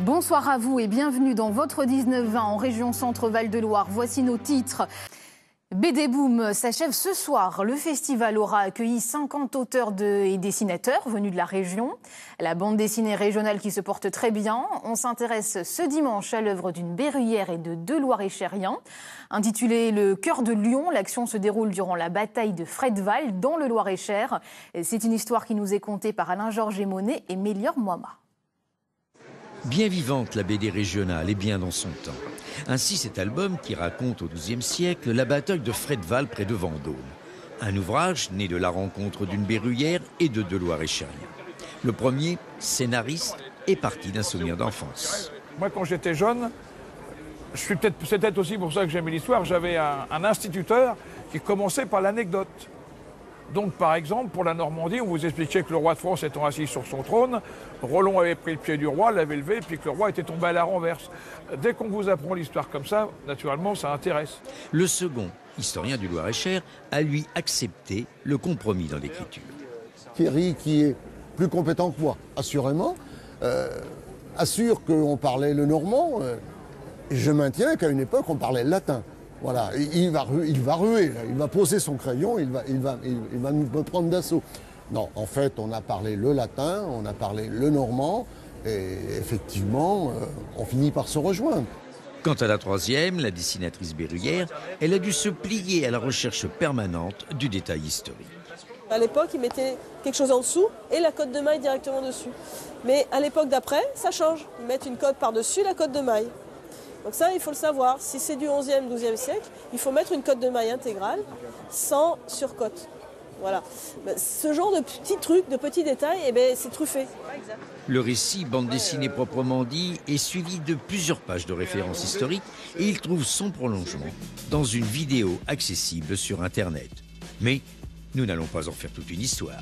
Bonsoir à vous et bienvenue dans votre 19-20 en région Centre-Val de Loire. Voici nos titres. BD Boom s'achève ce soir. Le festival aura accueilli 50 auteurs et dessinateurs venus de la région. La bande dessinée régionale qui se porte très bien. On s'intéresse ce dimanche à l'œuvre d'une Berruyère et de deux Loir-et-Chériens. Intitulée Le cœur de Lion, l'action se déroule durant la bataille de Fredval dans le Loir-et-Cher. C'est une histoire qui nous est contée par Alain-Georges Emonet et Mélior Moama. Bien vivante, la BD régionale est bien dans son temps. Ainsi cet album qui raconte au XIIe siècle la bataille de Fredval près de Vendôme. Un ouvrage né de la rencontre d'une Berruyère et de deux Loir-et-Chériens. Le premier, scénariste, est parti d'un souvenir d'enfance. Moi quand j'étais jeune, c'est peut-être aussi pour ça que j'aimais l'histoire, j'avais un instituteur qui commençait par l'anecdote. Donc, par exemple, pour la Normandie, on vous expliquait que le roi de France étant assis sur son trône, Rollon avait pris le pied du roi, l'avait levé, puis que le roi était tombé à la renverse. Dès qu'on vous apprend l'histoire comme ça, naturellement, ça intéresse. Le second, historien du Loir-et-Cher, a lui accepté le compromis dans l'écriture. Thierry, qui est plus compétent que moi, assurément, assure qu'on parlait le normand. Je maintiens qu'à une époque, on parlait le latin. Voilà, il va ruer, il va poser son crayon, il va nous prendre d'assaut. Non, en fait, on a parlé le latin, on a parlé le normand, et effectivement, on finit par se rejoindre. Quant à la troisième, la dessinatrice Berruyère, elle a dû se plier à la recherche permanente du détail historique. À l'époque, ils mettaient quelque chose en dessous et la cotte de maille directement dessus. Mais à l'époque d'après, ça change. Ils mettent une cotte par-dessus la cotte de maille. Donc ça, il faut le savoir. Si c'est du 11e, 12e siècle, il faut mettre une cotte de maille intégrale sans surcote. Voilà. Ce genre de petits trucs, de petits détails, c'est truffé. Le récit, bande dessinée proprement dit, est suivi de plusieurs pages de références historiques et il trouve son prolongement dans une vidéo accessible sur Internet. Mais nous n'allons pas en faire toute une histoire.